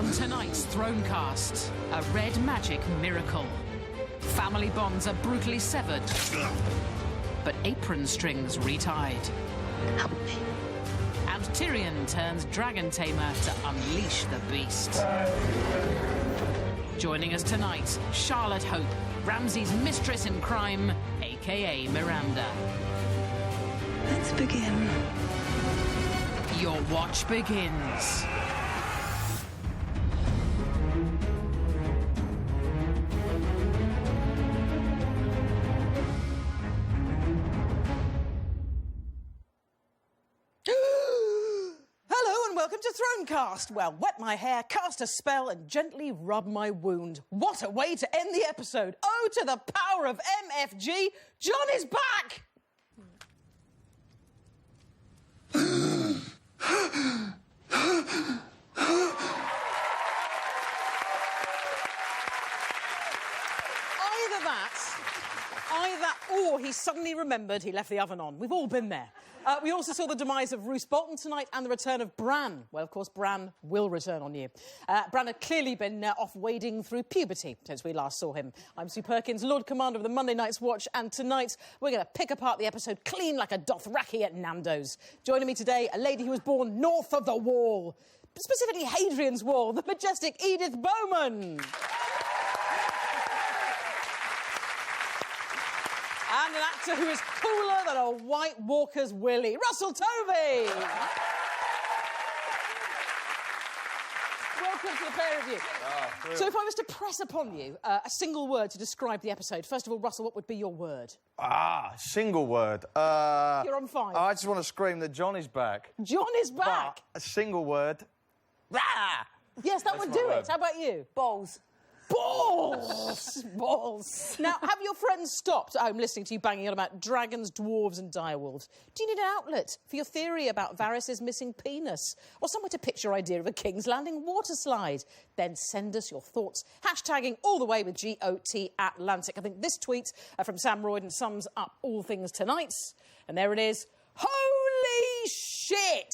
On tonight's Thronecast, a red magic miracle. Family bonds are brutally severed, but apron strings retied. Help me. And Tyrion turns dragon tamer to unleash the beast. Joining us tonight, Charlotte Hope, Ramsay's mistress in crime, a.k.a. Miranda. Let's begin. Your watch begins. Thronecast. Well, wet my hair, cast a spell, and gently rub my wound. What a way to end the episode. Oh, to the power of MFG. John is back! Or he suddenly remembered he left the oven on. We've all been there. We also saw the demise of Roose Bolton tonight and the return of Bran. Well, of course, Bran will return on you. Bran had clearly been off wading through puberty since we last saw him. I'm Sue Perkins, Lord Commander of the Monday Night's Watch, and tonight we're going to pick apart the episode clean like a Dothraki at Nando's. Joining me today, a lady who was born north of the Wall, specifically Hadrian's Wall, the majestic Edith Bowman. And an actor who is cooler than a White Walker's willy, Russell Tovey. Welcome to the pair of you. So if I was to press upon you a single word to describe the episode, first of all, Russell, what would be your word? Single word. You're on 5. I just want to scream that John is back. John is back? But a single word. Rah! Yes, that would do it. How about you? Balls. Balls! Balls. Now, have your friends stopped at home listening to you banging on about dragons, dwarves and direwolves? Do you need an outlet for your theory about Varys' missing penis? Or somewhere to pitch your idea of a King's Landing water slide? Then send us your thoughts, hashtagging all the way with GOT Atlantic. I think this tweet from Sam Royden sums up all things tonight. And there it is. Holy shit!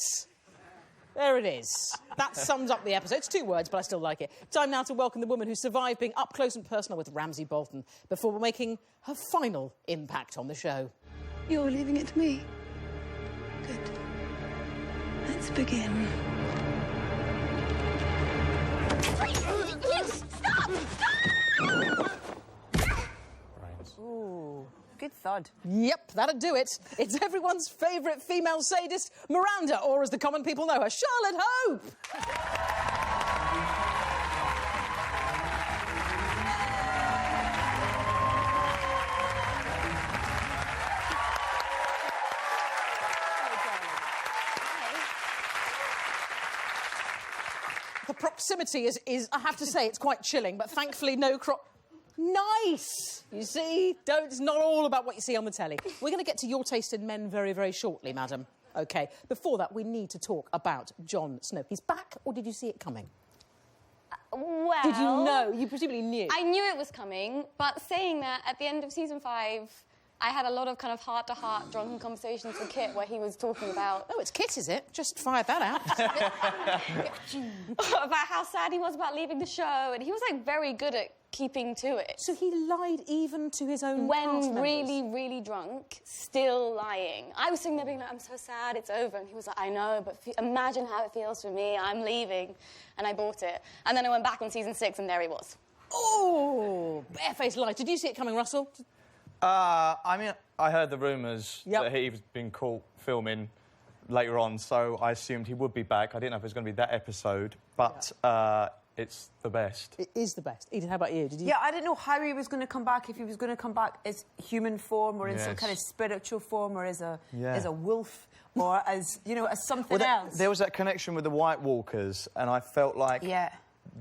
There it is. That sums up the episode. It's 2 words, but I still like it. Time now to welcome the woman who survived being up close and personal with Ramsay Bolton before making her final impact on the show. You're leaving it to me. Good. Let's begin. Stop! Ooh. Good thud. Yep, that'd do it. It's everyone's favourite female sadist, Miranda, or as the common people know her, Charlotte Hope. The proximity is, I have to say, it's quite chilling, but thankfully no Nice! You see? It's not all about what you see on the telly. We're going to get to your taste in men very, very shortly, madam. OK. Before that, we need to talk about Jon Snow. He's back, or did you see it coming? Well... Did you know? You presumably knew. I knew it was coming, but saying that, at the end of season 5, I had a lot of kind of heart-to-heart drunken conversations with Kit where he was talking about... Oh, it's Kit, is it? Just fired that out. about how sad he was about leaving the show, and he was, like, very good at keeping to it. So he lied even to his own when cast members? really, really drunk, still lying. I was sitting there being like, I'm so sad, it's over. And he was like, I know, but imagine how it feels for me. I'm leaving. And I bought it. And then I went back on season 6, and there he was. Oh, barefaced lie. Did you see it coming, Russell? I mean, I heard the rumours that he was being caught filming later on, so I assumed he would be back. I didn't know if it was going to be that episode, but it's the best. It is the best. Edith, how about you? Did you? Yeah, I didn't know how he was going to come back, if he was going to come back as human form or in some kind of spiritual form or as a wolf or as, you know, as something else. There was that connection with the White Walkers, and I felt like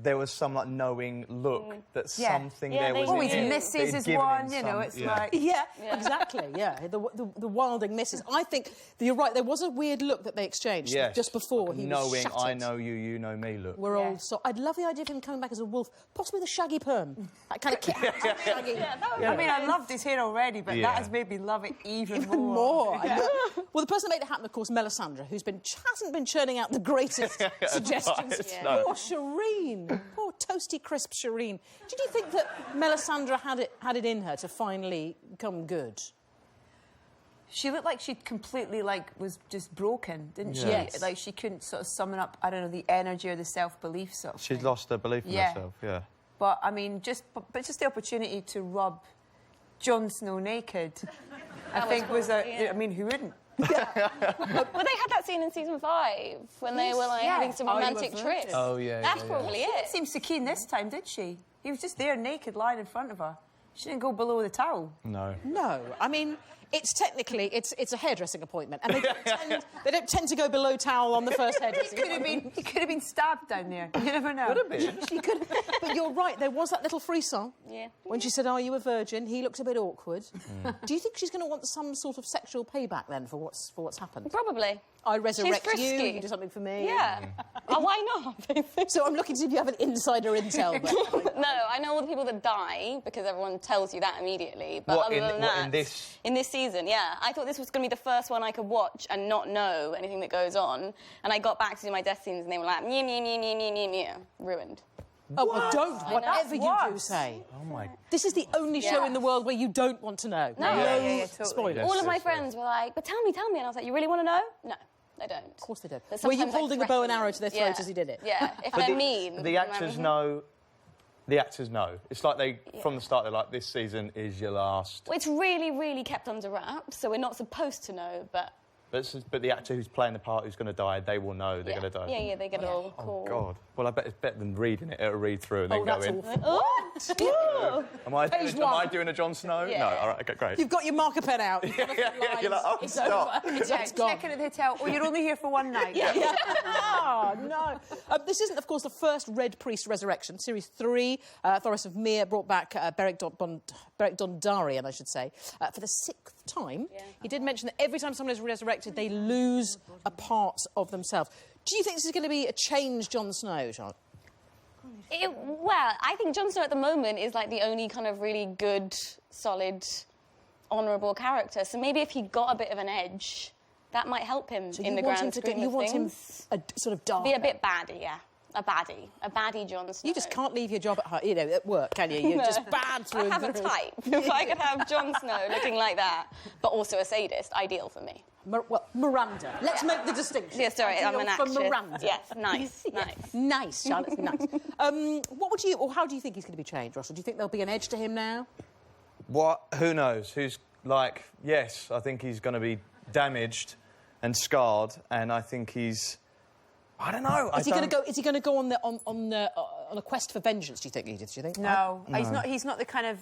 there was some like knowing look that something there was. Oh, his missus is one, you know. It's like exactly. Yeah, the Wilding missus. I think you're right. There was a weird look that they exchanged just before he was knowing shattered. I know you, you know me. Look, We're all so. I'd love the idea of him coming back as a wolf, possibly with a shaggy perm, that kind of shaggy. I mean, I loved his hair already, but that has made me love it even more. Well, the person that made it happen, of course, Melisandre, who hasn't been churning out the greatest suggestions. Poor Shireen. Poor toasty, crisp Shireen. Did you think that Melisandre had it in her to finally come good? She looked like she'd completely, was just broken, didn't she? Yes. Like, she couldn't sort of summon up, I don't know, the energy or the self-belief sort of she'd thing. lost her belief in herself, But, I mean, just the opportunity to rub Jon Snow naked, I think was I mean, who wouldn't? Well, they had that scene in season 5 when they were having some romantic trips. Oh yeah, that's probably She it. didn't seem so keen this time, did she? He was just there naked, lying in front of her. She didn't go below the towel. No. No, I mean, it's technically it's a hairdressing appointment, and they don't tend to go below towel on the first hairdressing. He could have been stabbed down there. You never know. Could have been. She could, but you're right. There was that little frisson. Yeah. When she said, "Are you a virgin?" He looked a bit awkward. Do you think she's going to want some sort of sexual payback then for what's happened? Probably. I resurrect She's you. frisky. You do something for me. Yeah. Oh, why not? So I'm looking to see if you have an insider intel. But, No, I know all the people that die because everyone tells you that immediately. But other than that, in this season, I thought this was going to be the first one I could watch and not know anything that goes on. And I got back to do my death scenes and they were like, meow, meow, meow, meow, meow, meow, meow. Ruined. Oh, well, don't. Whatever you do say. Oh my. This is the only show in the world where you don't want to know. No. Totally. Spoilers. All of my friends were like, but tell me. And I was like, you really want to know? No. They don't. Of course they don't. But Were you sometimes I holding a bow and threaten arrow to their throat as he did it? Yeah, if they're mean. The actors know. The actors know. It's like from the start, they're like, this season is your last. Well, it's really, really kept under wraps, so we're not supposed to know, but... But the actor who's playing the part who's going to die, they will know they're going to die. Yeah, they get it all cool. Oh, God. Well, I bet it's better than reading it. It'll read through and then go in. Awful. Am I doing a Jon Snow? Yeah. No, all right, okay, great. You've got your marker pen out. You've got a few lines. You're like, oh, it's stop. over. It's gone. Check in at the hotel. Oh, you're only here for one night. Oh, no. This isn't, of course, the first Red Priest resurrection. Series 3, Thoros of Myr brought back Beric Dondarrion, I should say, for the 6th time. Yeah. He did mention that every time someone is resurrected, they lose a part of themselves. Do you think this is going to be a changed Jon Snow, Charlotte? Well, I think Jon Snow at the moment is like the only kind of really good, solid, honourable character. So maybe if he got a bit of an edge, that might help him in the grand scheme of things. You want him a sort of dark... Be a bit baddie, yeah. A baddie Jon Snow. You just can't leave your job at work, can you? You're just bad through I have a type. If I could have Jon Snow looking like that, but also a sadist, ideal for me. Miranda. Let's make the distinction. Yeah, sorry, I'm an actress. For Miranda. Yes, nice. Nice, Charlotte, nice. What would you, or how do you think he's going to be changed, Russell? Do you think there'll be an edge to him now? What? Who knows? Yes, I think he's going to be damaged and scarred, and I think he's... I don't know. Is he going to go on a quest for vengeance? Do you think, Edith? Do you think? No. He's not the kind of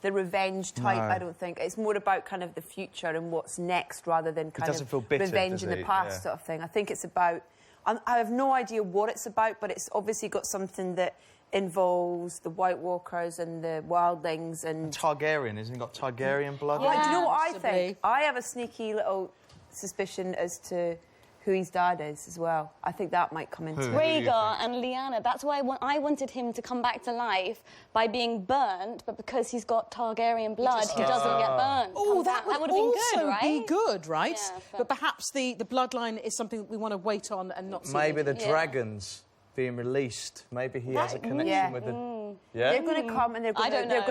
the revenge type. No. I don't think it's more about kind of the future and what's next rather than kind of bitter, revenge in the past sort of thing. I think it's about. I have no idea what it's about, but it's obviously got something that involves the White Walkers and the Wildlings and Targaryen. Isn't he got Targaryen blood? Yeah. Do you know what I think? I have a sneaky little suspicion as to who his dad is as well. I think that might come into it. Rhaegar and Lyanna. That's why I wanted him to come back to life by being burnt, but because he's got Targaryen blood, he doesn't get burnt. Oh, that would have been good, right? Be good, right? Yeah, but perhaps the bloodline is something that we want to wait on and not see. Maybe the dragons being released. Maybe he has a connection with the... Yeah? They're going to come and they're going to... They're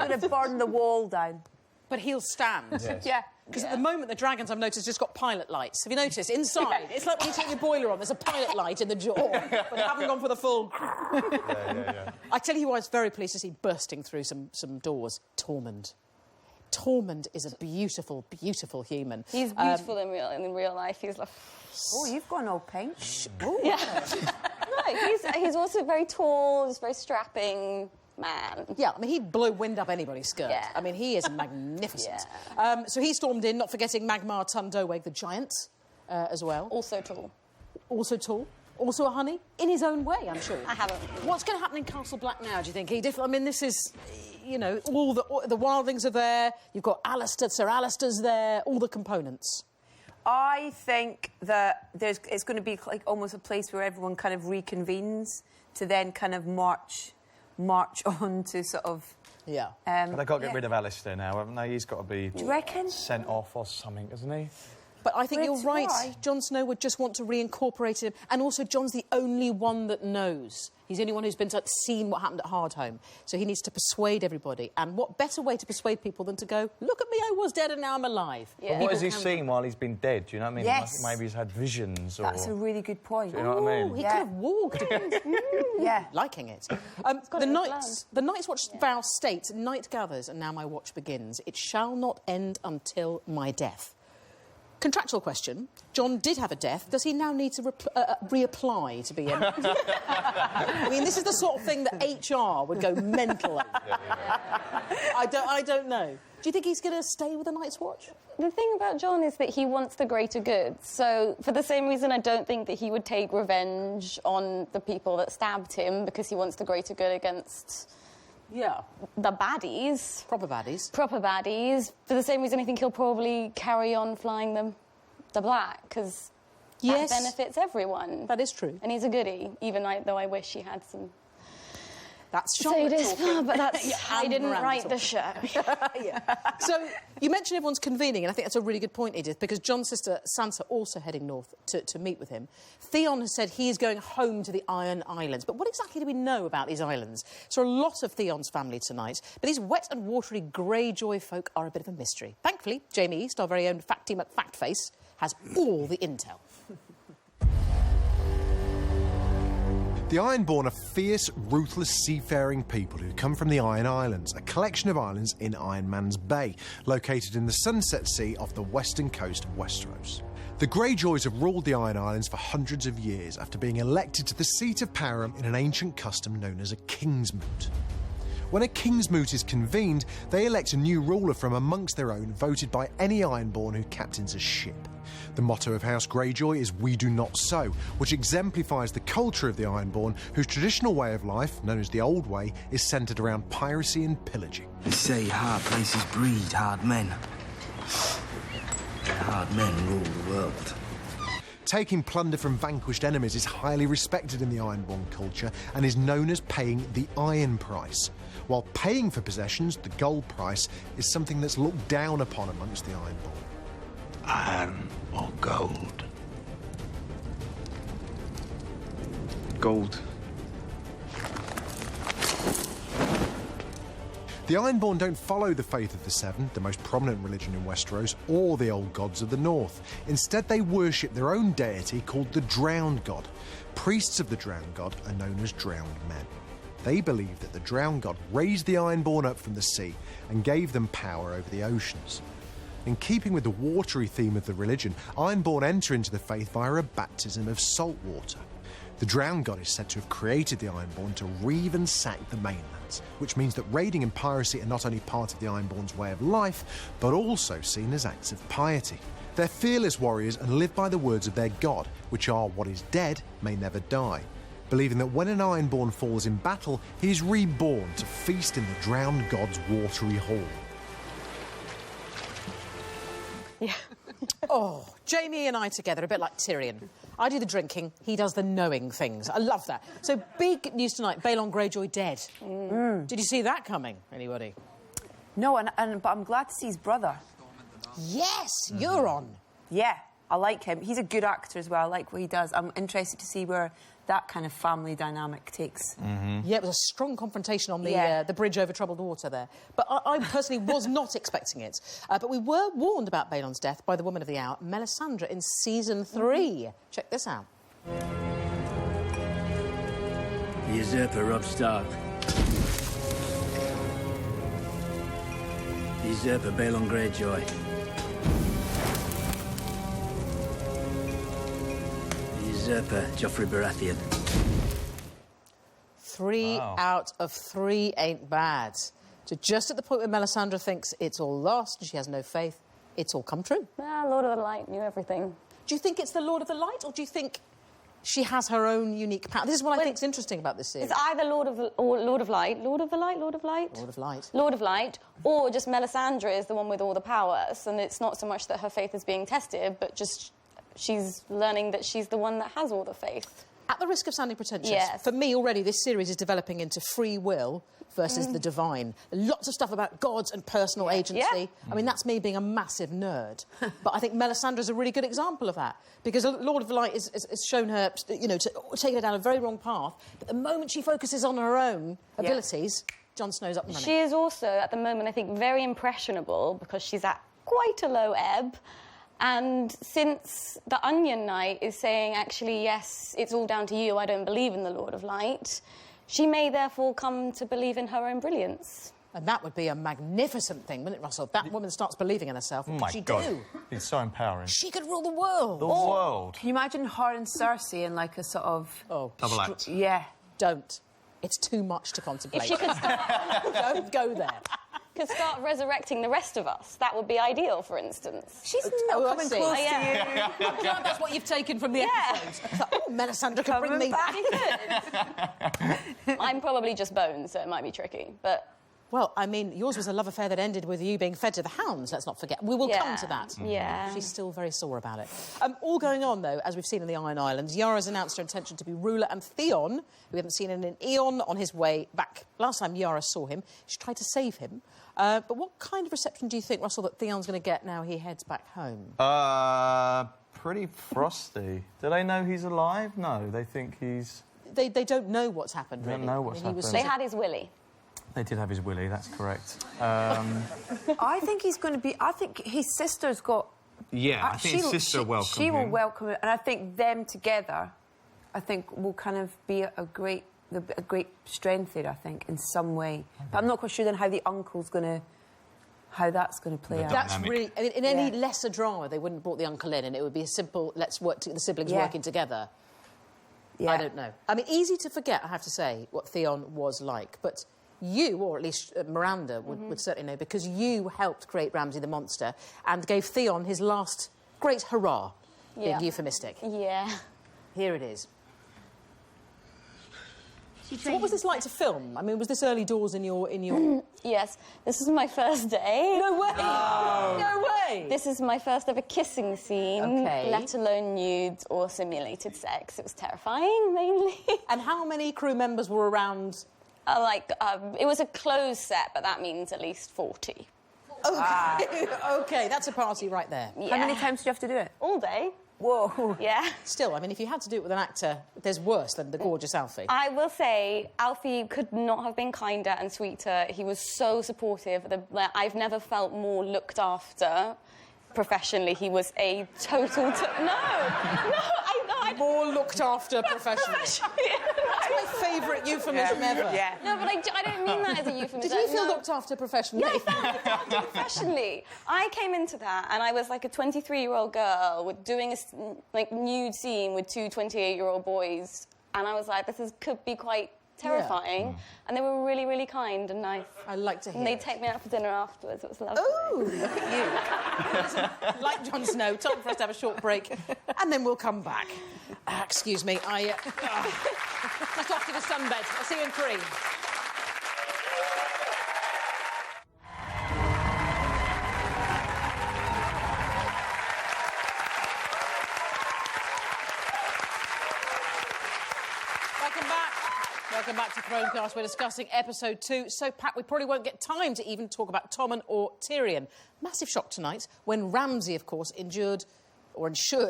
going to burn the wall down. But he'll stand. Yes. Yeah. Because at the moment, the dragons, I've noticed, just got pilot lights. Have you noticed? Inside, it's like when you turn your boiler on, there's a pilot light in the jaw, but they haven't gone for the full... I tell you who I was very pleased to see bursting through some doors. Tormund. Tormund is a beautiful, beautiful human. He's beautiful in real life. He's like... Oh, you've gone all pink. Yeah. No, he's also very tall, he's very strapping... man. Yeah, I mean, he'd blow wind up anybody's skirt. Yeah. I mean, he is magnificent. Yeah. So he stormed in, not forgetting Magmar Tundoweg, the giant, as well. Also tall. Also tall. Also a honey? In his own way, I'm sure. I haven't. What's going to happen in Castle Black now, do you think, Edith? I mean, this is, you know, all the wildlings are there, you've got Alistair, Sir Alistair's there, all the components. I think that it's going to be like almost a place where everyone kind of reconvenes to then kind of march on to sort of... Yeah. But they've got to get rid of Alistair now, haven't they? He's got to be... Do you reckon? ...sent off or something, isn't he? But I think you're right. Why? Jon Snow would just want to reincorporate him. And also, Jon's the only one that knows. He's the only one who's seen what happened at Hardhome. So he needs to persuade everybody. And what better way to persuade people than to go, look at me, I was dead and now I'm alive. Yeah. But what has he seen while he's been dead? Do you know what I mean? Yes. Maybe he's had visions or... That's a really good point. Do you know what I mean? He could have walked. Yeah. Liking it. The Night's Watch vow states, night gathers and now my watch begins. It shall not end until my death. Contractual question. Jon did have a death. Does he now need to reapply to be in? I mean, this is the sort of thing that HR would go mental over. I don't know. Do you think he's going to stay with the Night's Watch? The thing about Jon is that he wants the greater good. So, for the same reason, I don't think that he would take revenge on the people that stabbed him, because he wants the greater good against... Yeah. The baddies. Proper baddies. Proper baddies. For the same reason, I think he'll probably carry on flying them the black, because that benefits everyone. That is true. And he's a goodie, even though I wish he had some... That's sadist, but that's... I didn't write the show. Yeah. So, you mentioned everyone's convening, and I think that's a really good point, Edith, because Jon's sister Sansa also heading north to meet with him. Theon has said he is going home to the Iron Islands. But what exactly do we know about these islands? So a lot of Theon's family tonight, but these wet and watery Greyjoy folk are a bit of a mystery. Thankfully, Jamie East, our very own Facty McFactface, has all the intel. The Ironborn are fierce, ruthless seafaring people who come from the Iron Islands, a collection of islands in Iron Man's Bay, located in the Sunset Sea off the western coast of Westeros. The Greyjoys have ruled the Iron Islands for hundreds of years after being elected to the seat of power in an ancient custom known as a King's Moot. When a King's Moot is convened, they elect a new ruler from amongst their own, voted by any Ironborn who captains a ship. The motto of House Greyjoy is "We do not sow," which exemplifies the culture of the Ironborn, whose traditional way of life, known as the Old Way, is centred around piracy and pillaging. They say hard places breed hard men. Hard men rule the world. Taking plunder from vanquished enemies is highly respected in the Ironborn culture and is known as paying the iron price. While paying for possessions, the gold price, is something that's looked down upon amongst the Ironborn. Iron or gold? Gold. The Ironborn don't follow the faith of the Seven, the most prominent religion in Westeros, or the old gods of the North. Instead, they worship their own deity called the Drowned God. Priests of the Drowned God are known as Drowned Men. They believe that the Drowned God raised the Ironborn up from the sea and gave them power over the oceans. In keeping with the watery theme of the religion, Ironborn enter into the faith via a baptism of salt water. The Drowned God is said to have created the Ironborn to reave and sack the mainlands, which means that raiding and piracy are not only part of the Ironborn's way of life, but also seen as acts of piety. They're fearless warriors and live by the words of their god, which are "what is dead may never die," believing that when an Ironborn falls in battle, he is reborn to feast in the Drowned God's watery hall. Yeah. Oh, Jamie and I together, a bit like Tyrion. I do the drinking, he does the knowing things. I love that. So, big news tonight, Balon Greyjoy dead. Did you see that coming, anybody? No, but I'm glad to see his brother. Yes, you're on. Yeah, I like him. He's a good actor as well. I like what he does. I'm interested to see where that kind of family dynamic takes. Yeah, it was a strong confrontation on the bridge over troubled water there. But I personally was not expecting it. But we were warned about Balon's death by the woman of the hour, Melisandre, in Season 3. Check this out. The usurper Robb Stark. The usurper Balon Greyjoy. Usurper Joffrey Baratheon. 3 out of 3 ain't bad. So just at the point where Melisandre thinks it's all lost and she has no faith, it's all come true. Lord of the Light knew everything. Do you think it's the Lord of the Light, or do you think she has her own unique power. This is what I think is interesting about this series. It's either Lord of Light, or just Melisandre is the one with all the powers, and it's not so much that her faith is being tested, but just she's learning that she's the one that has all the faith. At the risk of sounding pretentious, yes. For me already this series is developing into free will versus the divine. Lots of stuff about gods and personal agency. Yeah. I mean, that's me being a massive nerd. But I think Melisandre is a really good example of that, because Lord of the Light has shown her, you know, to take her down a very wrong path. But the moment she focuses on her own abilities, Jon Snow's up and running. She is also, at the moment, I think, very impressionable because she's at quite a low ebb. And since the Onion Knight is saying, actually, yes, it's all down to you, I don't believe in the Lord of Light, she may therefore come to believe in her own brilliance. And that would be a magnificent thing, wouldn't it, Russell? That woman starts believing in herself. What could she do? It's so empowering. She could rule the world. The world. Can you imagine her and Cersei in, like, a sort of... double act. Yeah. Don't. It's too much to contemplate. If she could start... Don't go there. Could start resurrecting the rest of us. That would be ideal, for instance. She's not coming close to you. I'm glad that's what you've taken from the episodes. It's like, oh, Melisandre can bring me back. I'm probably just bones, so it might be tricky, but... Well, I mean, yours was a love affair that ended with you being fed to the hounds, let's not forget. We will come to that. Yeah. She's still very sore about it. All going on, though, as we've seen in the Iron Islands, Yara's announced her intention to be ruler, and Theon, who we haven't seen in an eon, on his way back. Last time Yara saw him, she tried to save him. But what kind of reception do you think, Russell, that Theon's going to get now he heads back home? Pretty frosty. Do they know he's alive? No, they think he's... They don't know what's happened, really. They don't know what's happened. They had his willy. They did have his willy, that's correct. I think he's going to be... I think his sister's got... Yeah, I think his sister will welcome him. She will welcome him, and I think them together, I think, will kind of be a great strength there, I think, in some way. But I'm not quite sure then how the uncle's going to... how that's going to play out. That's really... I mean, in any lesser drama, they wouldn't have brought the uncle in, and it would be a simple, let's work... the siblings working together. Yeah. I don't know. I mean, easy to forget, I have to say, what Theon was like, but... You, or at least Miranda, would certainly know, because you helped create Ramsay the Monster and gave Theon his last great hurrah, being euphemistic. Yeah. Here it is. So what was this like to film? I mean, was this early doors in your... Yes, this is my first day. No way! Oh. No way! This is my first ever kissing scene, let alone nude or simulated sex. It was terrifying, mainly. And how many crew members were around... it was a closed set, but that means at least 40. Okay, okay, that's a party right there. Yeah. How many times did you have to do it? All day. Whoa. Yeah. Still, I mean, if you had to do it with an actor, there's worse than the gorgeous Alfie. I will say, Alfie could not have been kinder and sweeter. He was so supportive. I've never felt more looked after professionally. He was a total... More looked after professionally. That's my favourite euphemism ever. Yeah. No, but I don't mean that as a euphemism. Did you feel looked after professionally? Yeah, I felt looked after professionally. I came into that and I was like a 23-year-old girl doing a nude scene with two 28-year-old boys, and I was like, could be quite terrifying. Yeah. And they were really, really kind and nice. I like to hear. And they'd take me out for dinner afterwards. It was lovely. Oh, look at you. Like Jon Snow, time for us to have a short break, and then we'll come back. Excuse me, just off to the sunbed. I'll see you in 3. Welcome back to Thronecast. We're discussing episode 2. So, Pat, we probably won't get time to even talk about Tommen or Tyrion. Massive shock tonight when Ramsay, of course, ensured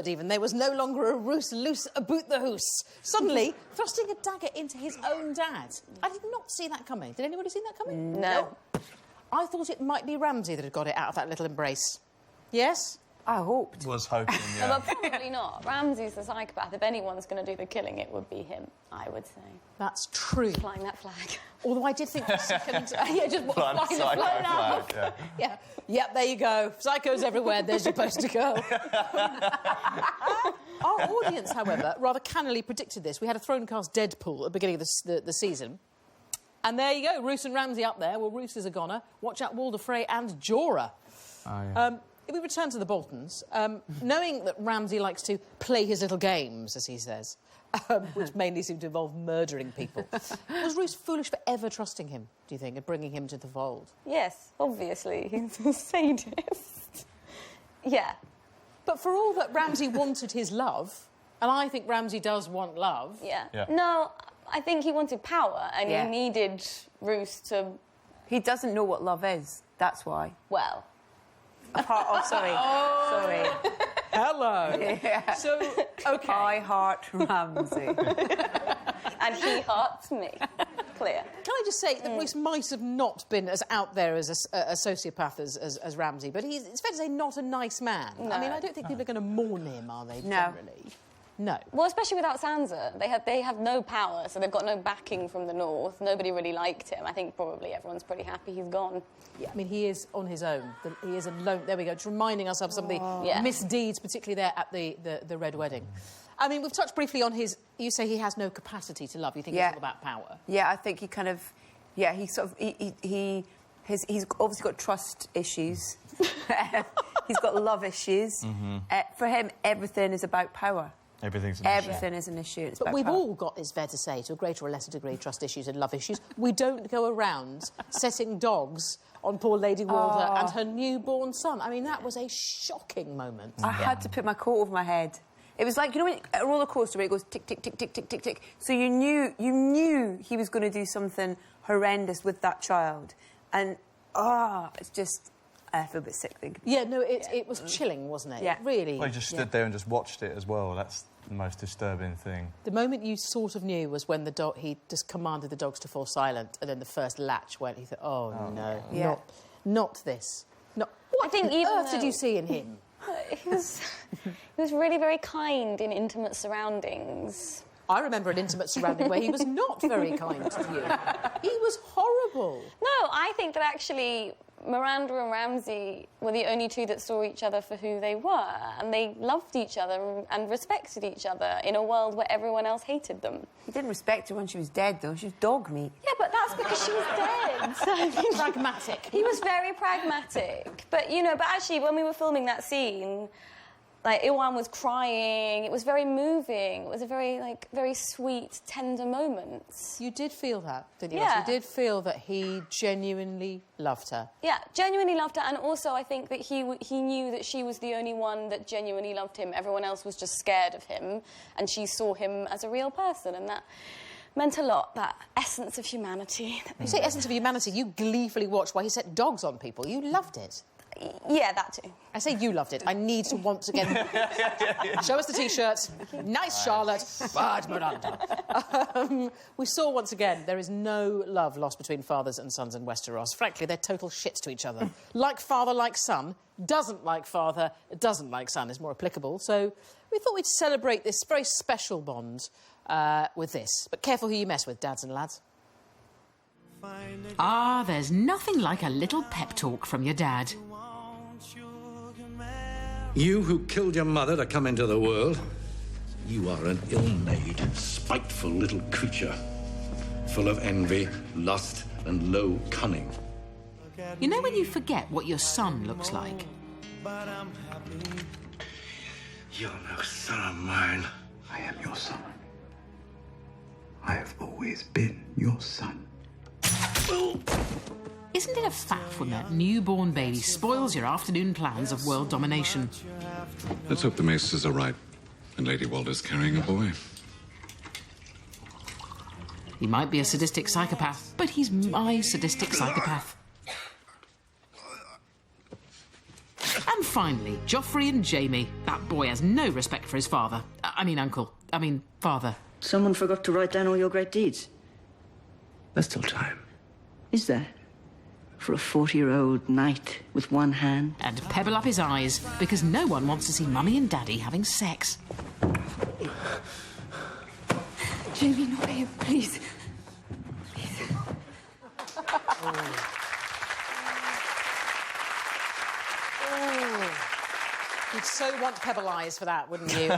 even, there was no longer a roos loose about the hoose. Suddenly, thrusting a dagger into his own dad. I did not see that coming. Did anybody see that coming? No. I thought it might be Ramsay that had got it out of that little embrace. Yes? I hoped. Was hoping, yeah. Well, probably not. Ramsay's the psychopath. If anyone's going to do the killing, it would be him, I would say. That's true. Flying that flag. Although I did think for a second... just flying the flag out. Yeah. Yep, there you go. Psychos everywhere. There's your poster girl. Our audience, however, rather cannily predicted this. We had a Thronecast Deadpool at the beginning of the season. And there you go, Roose and Ramsay up there. Well, Roose is a goner. Watch out, Walder Frey and Jorah. Oh, yeah. If we return to the Boltons, knowing that Ramsay likes to play his little games, as he says, which mainly seemed to involve murdering people. Was Roose foolish for ever trusting him, do you think, and bringing him to the fold? Yes, obviously. He's a sadist. Yeah. But for all that Ramsay wanted his love, and I think Ramsay does want love... Yeah. No, I think he wanted power, and he needed Roose to... He doesn't know what love is, that's why. Well... Sorry. Sorry. Hello. Yeah. So, OK. I heart Ramsay. And he hearts me. Clear. Can I just say that Roose might have not been as out there as a sociopath as Ramsay, but it's fair to say not a nice man. No. I mean, I don't think people are going to mourn him, are they, No. generally? No. Well, especially without Sansa. They have no power, so they've got no backing from the north. Nobody really liked him. I think probably everyone's pretty happy he's gone. Yeah, I mean, he is on his own. He is alone. There we go. Just reminding us of some of the misdeeds, particularly there at the Red Wedding. I mean, we've touched briefly on his... You say he has no capacity to love. You think it's all about power? Yeah, I think he kind of... Yeah, he sort of... He's obviously got trust issues. He's got love issues. For him, everything is about power. Everything is an issue. It's but we've all got, it's fair to say, to a greater or lesser degree, trust issues and love issues. We don't go around setting dogs on poor Lady Walder and her newborn son. I mean, that was a shocking moment. I had to put my coat over my head. It was like, you know, when a roller coaster where it goes tick, tick, tick, tick, tick, tick, tick. So you knew he was going to do something horrendous with that child. And, it's just... I feel a bit sick thinking. Yeah, no, it was chilling, wasn't it? Yeah. Really. Well, he just stood there and just watched it as well. That's the most disturbing thing. The moment you sort of knew was when he just commanded the dogs to fall silent, and then the first latch went. He thought, "Oh no, not this." Not what I think on earth did you see in him? He was really very kind in intimate surroundings. I remember an intimate surrounding where he was not very kind to you. He was horrible. No, I think that actually Miranda and Ramsay were the only two that saw each other for who they were, and they loved each other and respected each other in a world where everyone else hated them. He didn't respect her when she was dead, though. She was dog meat. Yeah, but that's because she was dead. So pragmatic. He was very pragmatic. But actually, when we were filming that scene... Like, Iwan was crying. It was very moving. It was a very sweet, tender moment. You did feel that, didn't you? Yeah. You did feel that he genuinely loved her. Yeah, genuinely loved her. And also, I think that he knew that she was the only one that genuinely loved him. Everyone else was just scared of him. And she saw him as a real person. And that meant a lot, that essence of humanity. You say essence of humanity. You gleefully watched while he set dogs on people. You loved it. Yeah, that too. I say you loved it. I need to once again... Show us the T-shirts. Nice, Charlotte. Bad Miranda. We saw once again there is no love lost between fathers and sons in Westeros. Frankly, they're total shits to each other. Like father, like son. Doesn't like father, doesn't like son is more applicable. So we thought we'd celebrate this very special bond with this. But careful who you mess with, dads and lads. Ah, there's nothing like a little pep talk from your dad. You who killed your mother to come into the world, you are an ill-made, spiteful little creature, full of envy, lust, and low cunning. You know when you forget what your son looks like? You're no son of mine. I am your son. I have always been your son. Isn't it a faff when that newborn baby spoils your afternoon plans of world domination? Let's hope the maesters are right and Lady Walder's carrying a boy. He might be a sadistic psychopath, but he's my sadistic psychopath. And finally, Joffrey and Jaime. That boy has no respect for his father. Father. Someone forgot to write down all your great deeds. There's still time. Is there? For a 40-year-old knight with one hand? And pebble up his eyes, because no one wants to see Mummy and Daddy having sex. Jaime, not here, please. You'd so want pebble eyes for that, wouldn't you?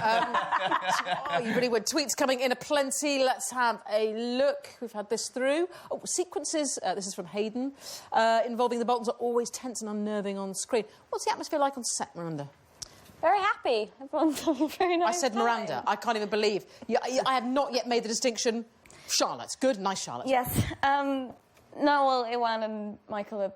You really would. Tweets coming in aplenty. Let's have a look. We've had this through. Oh, sequences, this is from Hayden, involving the Boltons are always tense and unnerving on screen. What's the atmosphere like on set, Miranda? Very happy. Everyone's having a very nice I said time. Miranda. I can't even believe. I have not yet made the distinction. Charlotte. Good, nice Charlotte. Yes. No, well, Iwan and Michael are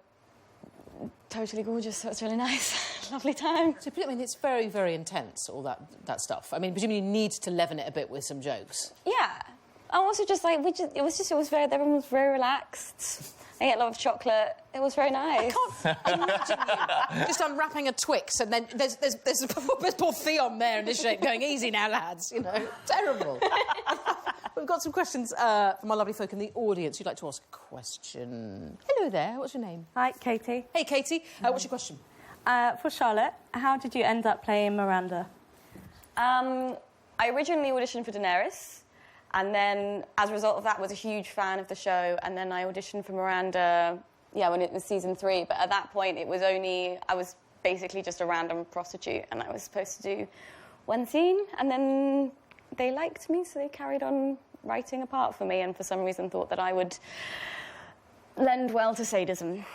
totally gorgeous, so it's really nice. Lovely time. So, I mean, it's very, very intense, all that stuff. I mean, presumably you need to leaven it a bit with some jokes. Yeah. I'm also just like, everyone was very relaxed. I ate a lot of chocolate. It was very nice. I can't imagine you just unwrapping a Twix and then there's poor Theon there in this shape going, easy now, lads, you know. Terrible. We've got some questions from our lovely folk in the audience who'd like to ask a question. Hello there, what's your name? Hi, Katie. Hey, Katie. What's your question? For Charlotte, how did you end up playing Miranda? I originally auditioned for Daenerys. And then, as a result of that, was a huge fan of the show. And then I auditioned for Miranda, when it was season 3. But at that point, I was basically just a random prostitute. And I was supposed to do one scene. And then they liked me, so they carried on writing a part for me. And for some reason thought that I would lend well to sadism.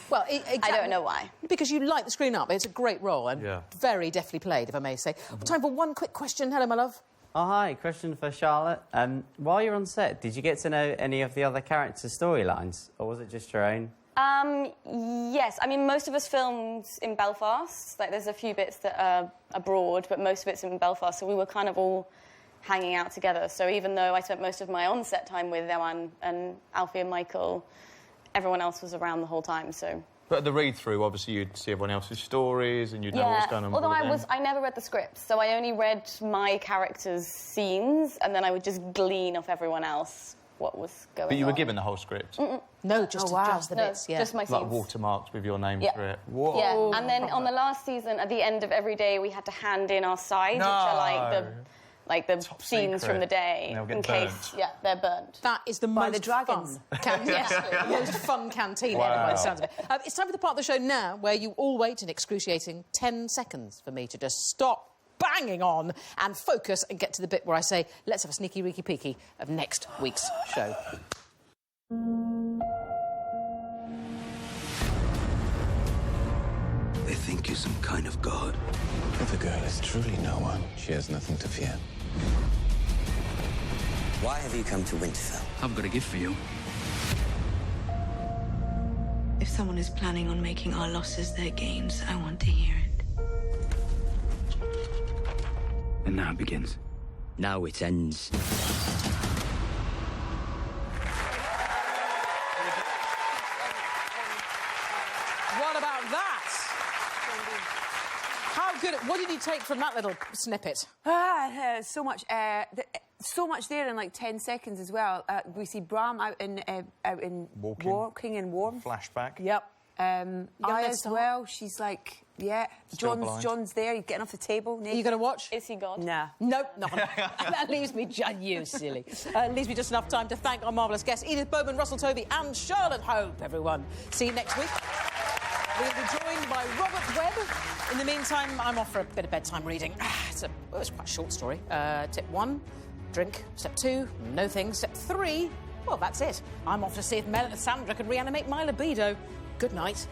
Well, exactly. I don't know why. Because you light the screen up. It's a great role and very deftly played, if I may say. Time for one quick question. Hello, my love. Oh, hi. Question for Charlotte. While you're on set, did you get to know any of the other characters' storylines, or was it just your own? Yes. I mean, most of us filmed in Belfast. Like, there's a few bits that are abroad, but most of it's in Belfast, so we were kind of all hanging out together. So even though I spent most of my on-set time with Ewan and Alfie and Michael, everyone else was around the whole time, so... But at the read-through, obviously, you'd see everyone else's stories and you'd know what's going on. Although I never read the script, so I only read my character's scenes, and then I would just glean off everyone else what was going on. But you were given the whole script? No, just the bits, just my scenes. Like watermarked with your name through it? Whoa. Yeah, and then on the last season, at the end of every day, we had to hand in our sides, which are like the Top scenes secret. from the day, in case they're burnt. That is the most fun most fun canteen ever, by the sounds of it. It's time for the part of the show now where you all wait an excruciating 10 seconds for me to just stop banging on and focus and get to the bit where I say, let's have a sneaky, reeky, peeky of next week's show. They think you're some kind of god. If a girl is truly no one, she has nothing to fear. Why have you come to Winterfell? I've got a gift for you. If someone is planning on making our losses their gains, I want to hear it. And now it begins. Now it ends. What about that? How good... What did you take from that little snippet? So much there in like 10 seconds as well. We see Bram out in walking in warm. Flashback. Yep. Aya as well. She's like, John's there. He's getting off the table. Naked. Are you going to watch? Is he God? Nah. Nope, not gonna. That leaves me you silly. Leaves me just enough time to thank our marvellous guests, Edith Bowman, Russell Tovey and Charlotte Hope, everyone. See you next week. We'll be joined by Robert Webb. In the meantime, I'm off for a bit of bedtime reading. It's quite a short story. Tip 1, drink. Step 2, no things. Step 3, well, that's it. I'm off to see if Sandra can reanimate my libido. Good night.